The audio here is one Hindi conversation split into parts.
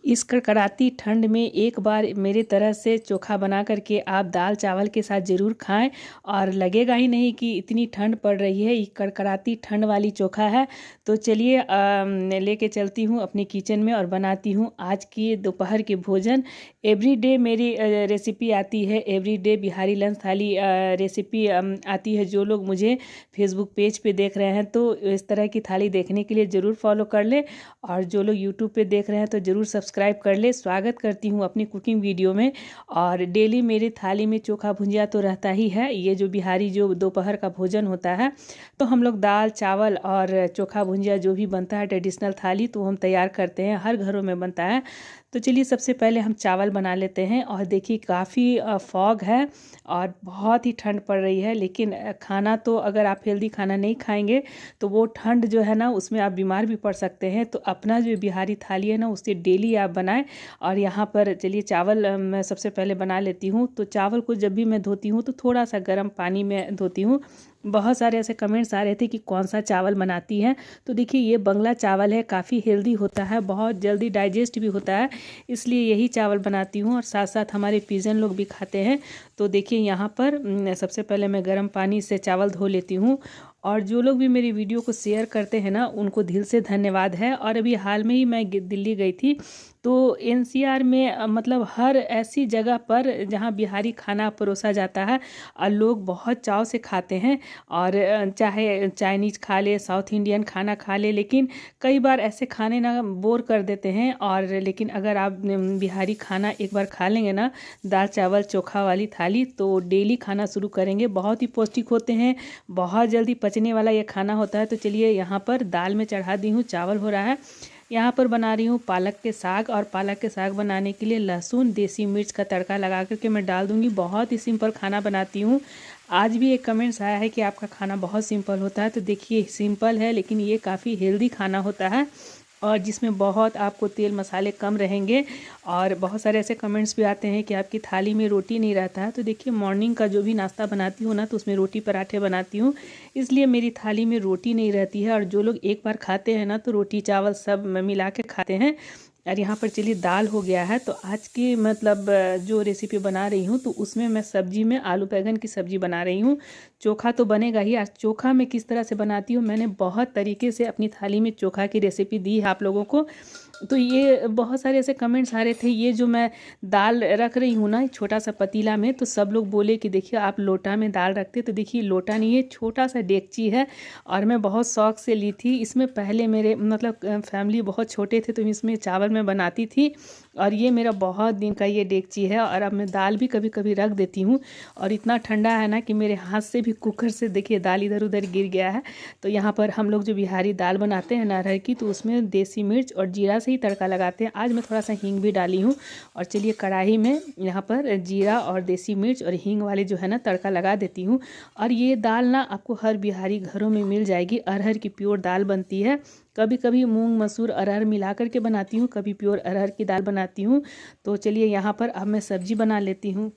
इस कड़कड़ाती ठंड में एक बार मेरे तरह से चोखा बना करके आप दाल चावल के साथ ज़रूर खाएं और लगेगा ही नहीं कि इतनी ठंड पड़ रही है। ये कड़कड़ाती ठंड वाली चोखा है। तो चलिए लेके चलती हूँ अपनी किचन में और बनाती हूँ आज की दोपहर के भोजन। एवरीडे मेरी रेसिपी आती है, एवरीडे बिहारी लंच थाली रेसिपी आती है। जो लोग मुझे फेसबुक पेज पे देख रहे हैं तो इस तरह की थाली देखने के लिए ज़रूर फॉलो कर ले, और जो लोग यूट्यूब पे देख रहे हैं तो ज़रूर सब्सक्राइब कर ले। स्वागत करती हूँ अपनी कुकिंग वीडियो में। और डेली मेरी थाली में चोखा भुंजिया तो रहता ही है। ये जो बिहारी जो दोपहर का भोजन होता है तो हम लोग दाल चावल और चोखा भुंजिया जो भी बनता है ट्रेडिशनल थाली तो हम तैयार करते हैं, हर घरों में बनता है। तो चलिए सबसे पहले हम चावल बना लेते हैं। और देखिए काफ़ी फॉग है और बहुत ही ठंड पड़ रही है, लेकिन खाना तो अगर आप हेल्दी खाना नहीं खाएंगे तो वो ठंड जो है ना उसमें आप बीमार भी पड़ सकते हैं। तो अपना जो बिहारी थाली है ना उससे डेली आप बनाएं। और यहाँ पर चलिए चावल मैं सबसे पहले बना लेती हूँ। तो चावल को जब भी मैं धोती हूँ तो थोड़ा सा गर्म पानी में धोती हूँ। बहुत सारे ऐसे कमेंट्स आ रहे थे कि कौन सा चावल बनाती हैं। तो देखिए ये बंगला चावल है, काफ़ी हेल्दी होता है, बहुत जल्दी डाइजेस्ट भी होता है, इसलिए यही चावल बनाती हूँ। और साथ साथ हमारे पिजन लोग भी खाते हैं। तो देखिए यहाँ पर सबसे पहले मैं गर्म पानी से चावल धो लेती हूँ। और जो लोग भी मेरी वीडियो को शेयर करते हैं ना उनको दिल से धन्यवाद है। और अभी हाल में ही मैं दिल्ली गई थी तो एनसीआर में मतलब हर ऐसी जगह पर जहाँ बिहारी खाना परोसा जाता है और लोग बहुत चाव से खाते हैं। और चाहे चाइनीज़ खा ले, साउथ इंडियन खाना खा ले, लेकिन कई बार ऐसे खाने ना बोर कर देते हैं। और लेकिन अगर आप बिहारी खाना एक बार खा लेंगे ना, दाल चावल चोखा वाली थाली, तो डेली खाना शुरू करेंगे। बहुत ही पौष्टिक होते हैं, बहुत जल्दी पचने वाला ये खाना होता है। तो चलिए यहाँ पर दाल में चढ़ा दी हूँ, चावल हो रहा है। यहाँ पर बना रही हूँ पालक के साग। और पालक के साग बनाने के लिए लहसुन देसी मिर्च का तड़का लगा करके मैं डाल दूँगी। बहुत ही सिंपल खाना बनाती हूँ। आज भी एक कमेंट्स आया है कि आपका खाना बहुत सिंपल होता है। तो देखिए सिंपल है लेकिन ये काफ़ी हेल्दी खाना होता है और जिसमें बहुत आपको तेल मसाले कम रहेंगे। और बहुत सारे ऐसे कमेंट्स भी आते हैं कि आपकी थाली में रोटी नहीं रहता है। तो देखिए मॉर्निंग का जो भी नाश्ता बनाती हूँ ना तो उसमें रोटी पराठे बनाती हूँ, इसलिए मेरी थाली में रोटी नहीं रहती है। और जो लोग एक बार खाते हैं ना तो रोटी चावल सब मिला के खाते हैं। और यहाँ पर चलिए दाल हो गया है। तो आज की मतलब जो रेसिपी बना रही हूँ तो उसमें मैं सब्जी में आलू बैंगन की सब्ज़ी बना रही हूँ। चोखा तो बनेगा ही। आज चोखा मैं किस तरह से बनाती हूँ, मैंने बहुत तरीके से अपनी थाली में चोखा की रेसिपी दी है आप लोगों को। तो ये बहुत सारे ऐसे कमेंट्स आ रहे थे, ये जो मैं दाल रख रही हूँ ना छोटा सा पतीला में, तो सब लोग बोले कि देखिए आप लोटा में दाल रखते। तो देखिए लोटा नहीं है, छोटा सा डेगची है। और मैं बहुत शौक से ली थी। इसमें पहले मेरे मतलब फैमिली बहुत छोटे थे तो इसमें चावल मैं बनाती थी। और ये मेरा बहुत दिन का ये डेगची है। और अब मैं दाल भी कभी कभी रख देती हूँ। और इतना ठंडा है ना कि मेरे हाथ से भी कुकर से देखिए दाल इधर उधर गिर गया है। तो यहाँ पर हम लोग जो बिहारी दाल बनाते हैं ना अरहर की, तो उसमें देसी मिर्च और जीरा से ही तड़का लगाते हैं। आज मैं थोड़ा सा हींग भी डाली हूँ। और चलिए कढ़ाई में यहाँ पर जीरा और देसी मिर्च और हींग वाले जो है ना तड़का लगा देती हूँ। और ये दाल ना आपको हर बिहारी घरों में मिल जाएगी। अरहर की प्योर दाल बनती है। कभी कभी मूंग मसूर अरहर मिला करके बनाती हूँ, कभी प्योर अरहर की दाल बनाती हूँ। तो चलिए यहाँ पर अब मैं सब्जी बना लेती हूँ।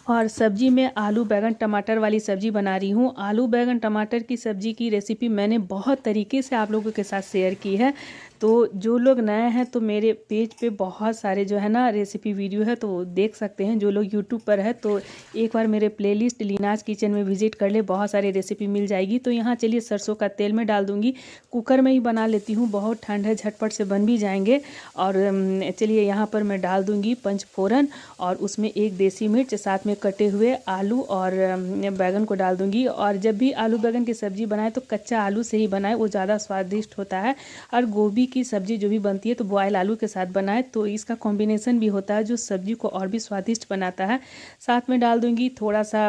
और सब्जी में आलू बैंगन टमाटर वाली सब्जी बना रही हूँ। आलू बैंगन टमाटर की सब्जी की रेसिपी मैंने बहुत तरीके से आप लोगों के साथ शेयर की है। तो जो लोग नए हैं तो मेरे पेज पे बहुत सारे जो है ना रेसिपी वीडियो है तो देख सकते हैं। जो लोग यूट्यूब पर है तो एक बार मेरे प्लेलिस्ट लीनाज किचन में विजिट कर ले, बहुत सारी रेसिपी मिल जाएगी। तो यहाँ चलिए सरसों का तेल में डाल दूँगी। कुकर में ही बना लेती हूँ, बहुत ठंड है, झटपट से बन भी जाएंगे। और चलिए यहाँ पर मैं डाल दूँगी पंचफोरन और उसमें एक देसी मिर्च, साथ में कटे हुए आलू और बैगन को डाल दूँगी। और जब भी आलू बैगन की सब्ज़ी बनाए तो कच्चा आलू से ही बनाए, वो ज़्यादा स्वादिष्ट होता है। और गोभी की सब्ज़ी जो भी बनती है तो बॉयल आलू के साथ बनाए तो इसका कॉम्बिनेशन भी होता है जो सब्ज़ी को और भी स्वादिष्ट बनाता है। साथ में डाल दूँगी थोड़ा सा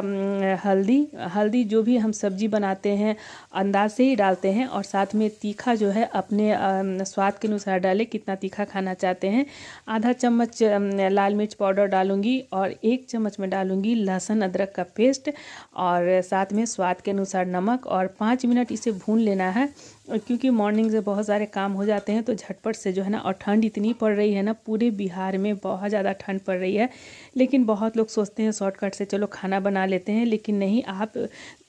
हल्दी जो भी हम सब्ज़ी बनाते हैं अंदाज से ही डालते हैं। और साथ में तीखा जो है अपने स्वाद के अनुसार डालें, कितना तीखा खाना चाहते हैं। आधा चम्मच लाल मिर्च पाउडर डालूँगी और 1 चम्मच में डालूँगी लहसुन अदरक का पेस्ट। और साथ में स्वाद के अनुसार नमक। और 5 मिनट इसे भून लेना है। क्योंकि मॉर्निंग से बहुत सारे काम हो जाते हैं तो झटपट से जो है ना, और ठंड इतनी पड़ रही है ना, पूरे बिहार में बहुत ज़्यादा ठंड पड़ रही है। लेकिन बहुत लोग सोचते हैं शॉर्टकट से चलो खाना बना लेते हैं, लेकिन नहीं, आप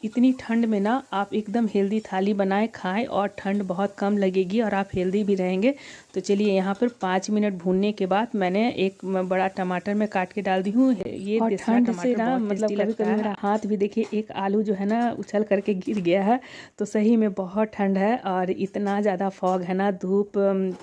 इतनी ठंड में ना आप एकदम हेल्दी थाली बनाएं, खाएं और ठंड बहुत कम लगेगी और आप हेल्दी भी रहेंगे। तो चलिए यहाँ पर 5 मिनट भूनने के बाद मैंने एक बड़ा टमाटर में काट के डाल दी हूँ। ये और ठंड से ना मतलब कभी कभी मेरा हाथ भी देखिए, एक आलू जो है ना उछल करके गिर गया है। तो सही में बहुत ठंड है और इतना ज़्यादा फॉग है ना, धूप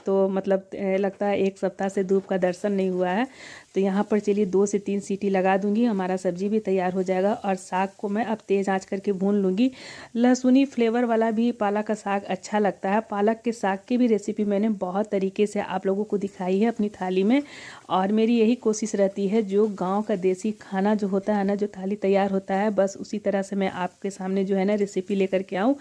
तो मतलब लगता है 1 सप्ताह से धूप का दर्शन नहीं हुआ है। तो यहाँ पर चलिए 2 से 3 सीटी लगा दूंगी, हमारा सब्जी भी तैयार हो जाएगा। और साग को मैं अब तेज़ आंच करके भून लूँगी। लहसुनी फ्लेवर वाला भी पालक का साग अच्छा लगता है। पालक के साग की भी रेसिपी मैंने बहुत तरीके से आप लोगों को दिखाई है अपनी थाली में। और मेरी यही कोशिश रहती है, जो गाँव का देसी खाना जो होता है ना, जो थाली तैयार होता है, बस उसी तरह से मैं आपके सामने जो है ना रेसिपी लेकर के आऊँ।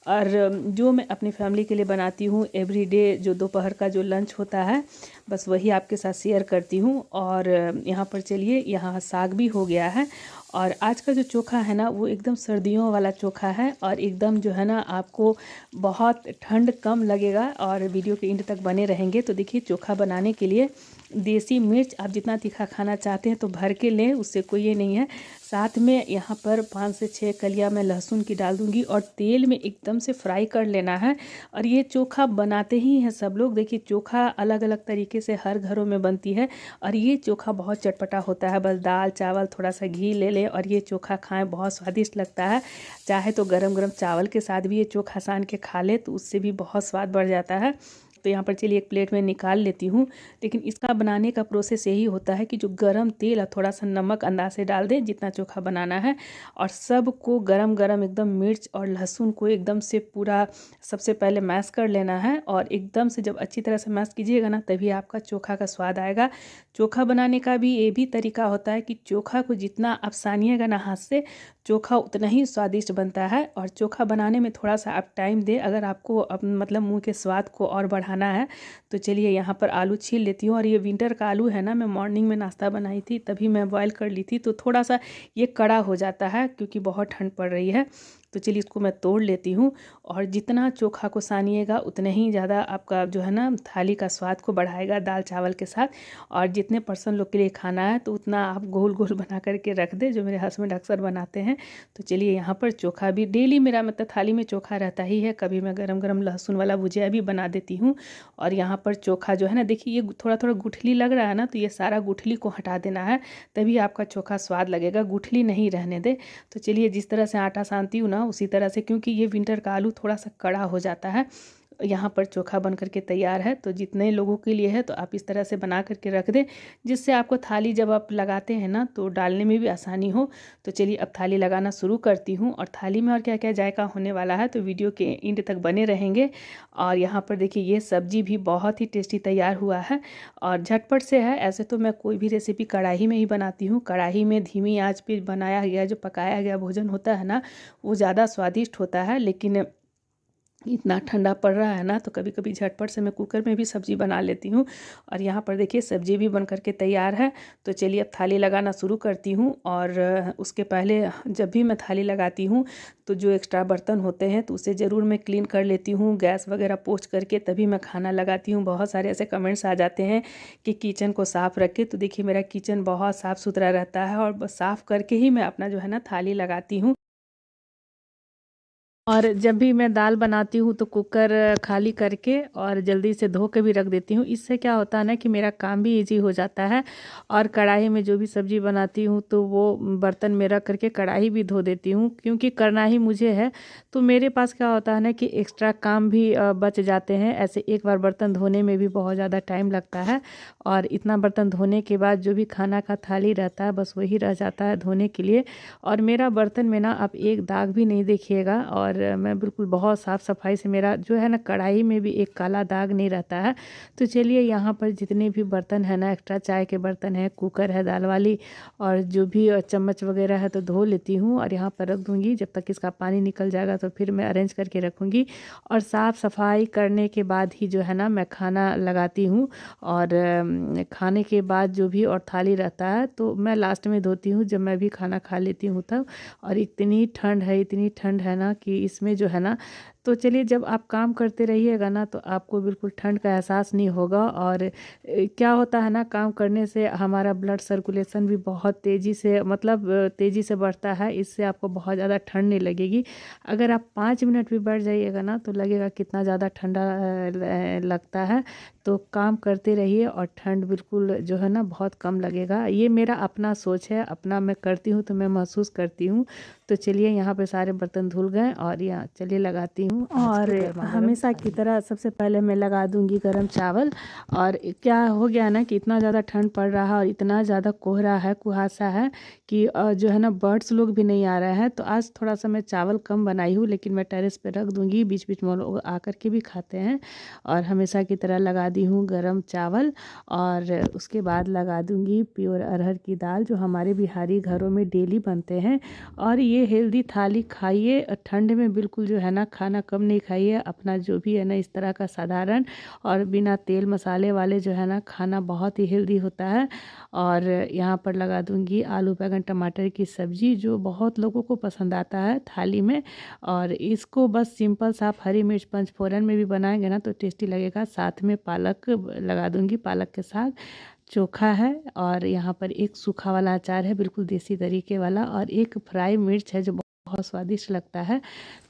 और जो मैं अपनी फैमिली के लिए बनाती हूँ एवरीडे, जो दोपहर का जो लंच होता है, बस वही आपके साथ शेयर करती हूँ। और यहाँ पर चलिए, यहाँ साग भी हो गया है। और आज का जो चोखा है ना, वो एकदम सर्दियों वाला चोखा है और एकदम जो है ना आपको बहुत ठंड कम लगेगा। और वीडियो के एंड तक बने रहेंगे। तो देखिए, चोखा बनाने के लिए देसी मिर्च आप जितना तीखा खाना चाहते हैं तो भर के लें, उससे कोई ये नहीं है। साथ में यहाँ पर 5 से 6 कलियाँ मैं लहसुन की डाल दूँगी और तेल में एकदम से फ्राई कर लेना है। और ये चोखा बनाते ही हैं सब लोग। देखिए, चोखा अलग अलग तरीके से हर घरों में बनती है और ये चोखा बहुत चटपटा होता है। बस दाल चावल थोड़ा सा घी ले लें और ये चोखा खाएं, बहुत स्वादिष्ट लगता है। चाहे तो गरम गरम चावल के साथ भी ये चोखा सान के खा ले तो उससे भी बहुत स्वाद बढ़ जाता है। तो यहाँ पर चलिए एक प्लेट में निकाल लेती हूँ। लेकिन इसका बनाने का प्रोसेस यही होता है कि जो गरम तेल और थोड़ा सा नमक अंदाज से डाल दें जितना चोखा बनाना है। और सबको गरम गरम एकदम मिर्च और लहसुन को एकदम से पूरा सबसे पहले मैश कर लेना है। और एकदम से जब अच्छी तरह से मैश कीजिएगा ना, तभी आपका चोखा का स्वाद आएगा। चोखा बनाने का भी ये भी तरीका होता है कि चोखा को जितना आप सानिएगा ना हाथ से, चोखा उतना ही स्वादिष्ट बनता है। और चोखा बनाने में थोड़ा सा आप टाइम दें, अगर आपको मतलब मुंह के स्वाद को और बढ़ाना है। तो चलिए यहाँ पर आलू छील लेती हूँ। और ये विंटर का आलू है ना, मैं मॉर्निंग में नाश्ता बनाई थी तभी मैं बॉयल कर ली थी, तो थोड़ा सा ये कड़ा हो जाता है क्योंकि बहुत ठंड पड़ रही है। तो चलिए इसको मैं तोड़ लेती हूँ। और जितना चोखा को सानिएगा उतने ही ज़्यादा आपका जो है ना थाली का स्वाद को बढ़ाएगा दाल चावल के साथ। और जितने पर्सन लोग के लिए खाना है तो उतना आप गोल गोल बना करके रख दे, जो मेरे हस्बैंड अक्सर बनाते हैं। तो चलिए यहाँ पर चोखा भी डेली मेरा मतलब थाली में चोखा रहता ही है। कभी मैं गरम गरम लहसुन वाला भुजिया भी बना देती हूँ। और यहाँ पर चोखा जो है ना, देखिए ये थोड़ा थोड़ा गुठली लग रहा है ना, तो ये सारा गुठली को हटा देना है, तभी आपका चोखा स्वाद लगेगा, गुठली नहीं रहने दे। तो चलिए जिस तरह से आटा सानती हूँ ना उसी तरह से, क्योंकि ये विंटर का आलू थोड़ा सा कड़ा हो जाता है। यहाँ पर चोखा बन करके तैयार है। तो जितने लोगों के लिए है तो आप इस तरह से बना करके रख दें, जिससे आपको थाली जब आप लगाते हैं ना तो डालने में भी आसानी हो। तो चलिए अब थाली लगाना शुरू करती हूँ। और थाली में और क्या क्या जायका होने वाला है तो वीडियो के एंड तक बने रहेंगे। और यहाँ पर देखिए, ये सब्जी भी बहुत ही टेस्टी तैयार हुआ है और झटपट से है। ऐसे तो मैं कोई भी रेसिपी कढ़ाई में ही बनाती हूँ। कढ़ाई में धीमी आंच पे बनाया गया जो पकाया गया भोजन होता है ना, वो ज़्यादा स्वादिष्ट होता है। लेकिन इतना ठंडा पड़ रहा है ना, तो कभी कभी झटपट से मैं कुकर में भी सब्ज़ी बना लेती हूँ। और यहाँ पर देखिए सब्ज़ी भी बन करके तैयार है। तो चलिए अब थाली लगाना शुरू करती हूँ। और उसके पहले जब भी मैं थाली लगाती हूँ तो जो एक्स्ट्रा बर्तन होते हैं तो उसे ज़रूर मैं क्लीन कर लेती हूँ, गैस वगैरह पोंछ करके तभी मैं खाना लगाती हूँ। बहुत सारे ऐसे कमेंट्स आ जाते हैं कि किचन को साफ़ रखें, तो देखिए मेरा किचन बहुत साफ़ सुथरा रहता है और बस साफ़ करके ही मैं अपना जो है ना थाली लगाती हूँ। और जब भी मैं दाल बनाती हूँ तो कुकर खाली करके और जल्दी से धो के भी रख देती हूँ। इससे क्या होता है ना कि मेरा काम भी इजी हो जाता है। और कढ़ाई में जो भी सब्ज़ी बनाती हूँ तो वो बर्तन में रख करके कढ़ाई भी धो देती हूँ, क्योंकि करना ही मुझे है। तो मेरे पास क्या होता है ना कि एक्स्ट्रा काम भी बच जाते हैं। ऐसे एक बार बर्तन धोने में भी बहुत ज़्यादा टाइम लगता है। और इतना बर्तन धोने के बाद जो भी खाना का थाली रहता है बस वही रह जाता है धोने के लिए। और मेरा बर्तन में ना आप एक दाग भी नहीं देखिएगा। और मैं बिल्कुल बहुत साफ़ सफाई से, मेरा जो है ना कढ़ाई में भी एक काला दाग नहीं रहता है। तो चलिए यहाँ पर जितने भी बर्तन है ना, एक्स्ट्रा चाय के बर्तन है, कुकर है दाल वाली, और जो भी चम्मच वगैरह है तो धो लेती हूँ और यहाँ पर रख दूँगी। जब तक इसका पानी निकल जाएगा तो फिर मैं अरेंज करके रखूँगी। और साफ़ सफाई करने के बाद ही जो है ना मैं खाना लगाती हूँ। और खाने के बाद जो भी और थाली रहता है तो मैं लास्ट में धोती हूँ, जब मैं भी खाना खा लेती हूँ तब। और इतनी ठंड है, इतनी ठंड है ना कि इसमें जो है ना तो चलिए, जब आप काम करते रहिएगा ना तो आपको बिल्कुल ठंड का एहसास नहीं होगा। और क्या होता है ना, काम करने से हमारा ब्लड सर्कुलेशन भी बहुत तेज़ी से, मतलब तेज़ी से बढ़ता है। इससे आपको बहुत ज़्यादा ठंड नहीं लगेगी। अगर आप 5 मिनट भी बैठ जाइएगा ना तो लगेगा कितना ज़्यादा ठंडा लगता है। तो काम करते रहिए और ठंड बिल्कुल जो है ना बहुत कम लगेगा। ये मेरा अपना सोच है, अपना मैं करती हूँ तो मैं महसूस करती हूँ। तो चलिए, यहाँ पे सारे बर्तन धुल गए और यहाँ चलिए लगाती हूँ। और हमेशा की तरह सबसे पहले मैं लगा दूँगी गरम चावल। और क्या हो गया ना कि इतना ज़्यादा ठंड पड़ रहा है और इतना ज़्यादा कोहरा है, कुहासा है कि जो है ना बर्ड्स लोग भी नहीं आ रहे हैं। तो आज थोड़ा सा मैं चावल कम बनाई हूँ, लेकिन मैं टेरेस पे रख दूँगी, बीच बीच में लोग आकर के भी खाते हैं। और हमेशा की तरह लगा दी हूँ गरम चावल। और उसके बाद लगा दूँगी प्योर अरहर की दाल, जो हमारे बिहारी घरों में डेली बनते हैं। और ये हेल्दी थाली खाइए, ठंड में बिल्कुल जो है ना खाना कम नहीं खाइए। अपना जो भी है ना इस तरह का साधारण और बिना तेल मसाले वाले जो है ना खाना बहुत ही हेल्दी होता है। और यहाँ पर लगा दूँगी आलू बैंगन टमाटर की सब्ज़ी, जो बहुत लोगों को पसंद आता है थाली में। और इसको बस सिंपल सा आप हरी मिर्च पंचफोरन में भी बनाएंगे ना तो टेस्टी लगेगा। साथ में पालक लगा दूँगी, पालक के साथ चोखा है। और यहाँ पर एक सूखा वाला अचार है, बिल्कुल देसी तरीके वाला। और एक फ्राई मिर्च है जो बहुत स्वादिष्ट लगता है।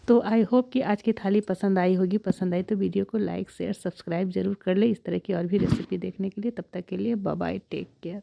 तो आई होप कि आज की थाली पसंद आई होगी। पसंद आई तो वीडियो को लाइक शेयर सब्सक्राइब जरूर कर ले, इस तरह की और भी रेसिपी देखने के लिए। तब तक के लिए बाय बाय, टेक केयर।